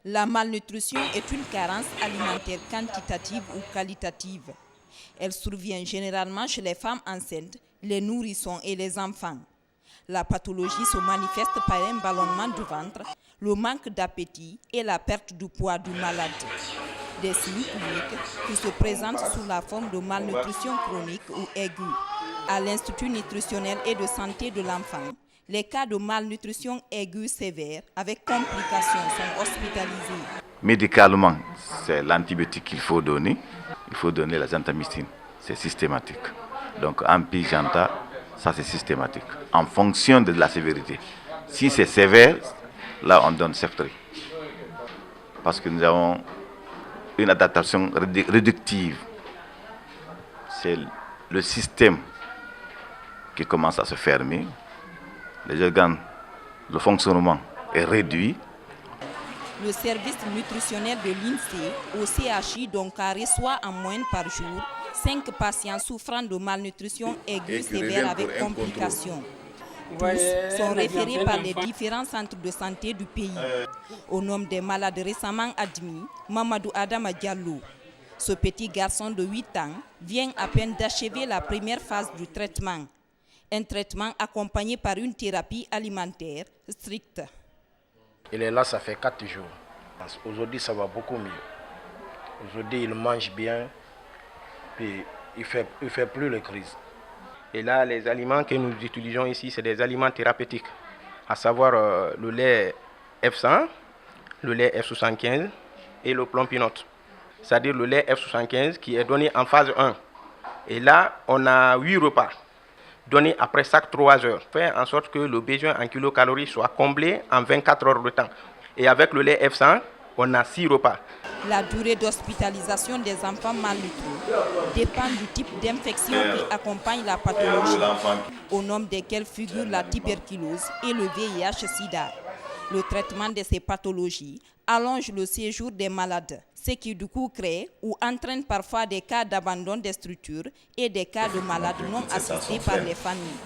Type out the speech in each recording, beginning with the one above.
La malnutrition est une carence alimentaire quantitative ou qualitative. Elle survient généralement chez les femmes enceintes, les nourrissons et les enfants. La pathologie se manifeste par un ballonnement du ventre, le manque d'appétit et la perte du poids du malade. Des signes cliniques qui se présentent sous la forme de malnutrition chronique ou aiguë. À l'Institut nutritionnel et de santé de l'enfant, les cas de malnutrition aiguë sévère avec complications sont hospitalisés. Médicalement, c'est l'antibiotique qu'il faut donner. Il faut donner la gentamicine, c'est systématique. Donc Ampicenta, ça c'est systématique, en fonction de la sévérité. Si c'est sévère, là on donne Ceftriaxone. Parce que nous avons une adaptation réductive. C'est le système qui commence à se fermer. Les organes, le fonctionnement est réduit. Le service nutritionnel de l'INSEE au CHI Donka reçoit en moyenne par jour 5 patients souffrant de malnutrition aiguë sévère avec complications. Tous sont référés par les différents centres de santé du pays. Au nom des malades récemment admis, Mamadou Adama Diallo. Ce petit garçon de 8 ans vient à peine d'achever la première phase du traitement. Un traitement accompagné par une thérapie alimentaire stricte. Il est là, ça fait 4 jours. Aujourd'hui, ça va beaucoup mieux. Aujourd'hui, il mange bien, puis il fait plus les crises. Et là, les aliments que nous utilisons ici, c'est des aliments thérapeutiques, à savoir le lait F100, le lait F75 et le Plompinote. C'est-à-dire le lait F75 qui est donné en phase 1. Et là, on a 8 repas donnés après chaque 3 heures. Faire en sorte que le besoin en kilocalories soit comblé en 24 heures de temps. Et avec le lait F100, on a 6 repas. La durée d'hospitalisation des enfants malnutris dépend du type d'infection qui accompagne la pathologie, au nombre desquels figurent la tuberculose et le VIH-Sida. Le traitement de ces pathologies allonge le séjour des malades, ce qui du coup crée ou entraîne parfois des cas d'abandon des structures et des cas de malades non assistés par les familles.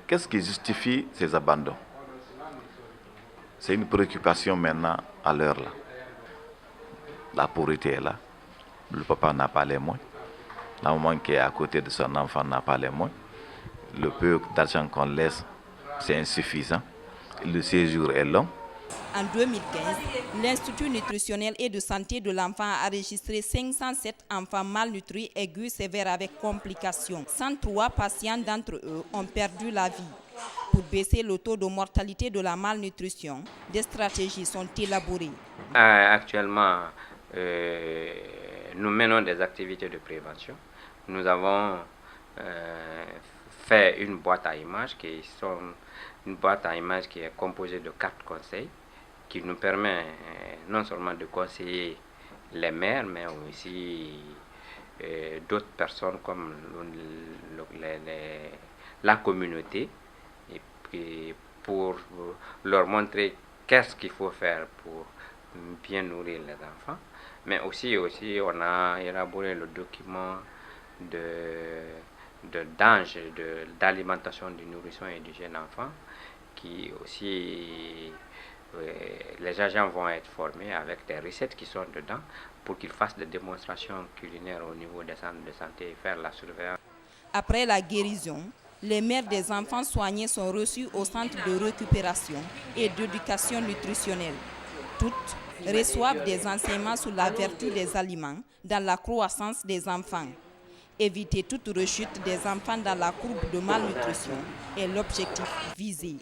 Qu'est-ce qui justifie ces abandons? C'est une préoccupation maintenant à l'heure là. La pauvreté est là. Le papa n'a pas les moyens. La maman qui est à côté de son enfant n'a pas les moyens. Le peu d'argent qu'on laisse, c'est insuffisant. Le séjour est long. En 2015, l'Institut nutritionnel et de santé de l'enfant a enregistré 507 enfants malnutris aigus sévères avec complications. 103 patients d'entre eux ont perdu la vie. Pour baisser le taux de mortalité de la malnutrition, des stratégies sont élaborées. Actuellement, nous menons des activités de prévention. Nous avons fait une boîte à images qui est composée de 4 conseils qui nous permet non seulement de conseiller les mères, mais aussi d'autres personnes comme la communauté, et puis pour leur montrer qu'est-ce qu'il faut faire pour bien nourrir les enfants. Mais aussi on a élaboré le document d'alimentation du nourrisson et du jeune enfant, qui aussi les agents vont être formés avec des recettes qui sont dedans pour qu'ils fassent des démonstrations culinaires au niveau des centres de santé et faire la surveillance. Après la guérison, les mères des enfants soignés sont reçues au centre de récupération et d'éducation nutritionnelle. Toutes reçoivent des enseignements sur la vertu des aliments dans la croissance des enfants. Éviter toute rechute des enfants dans la courbe de malnutrition est l'objectif visé.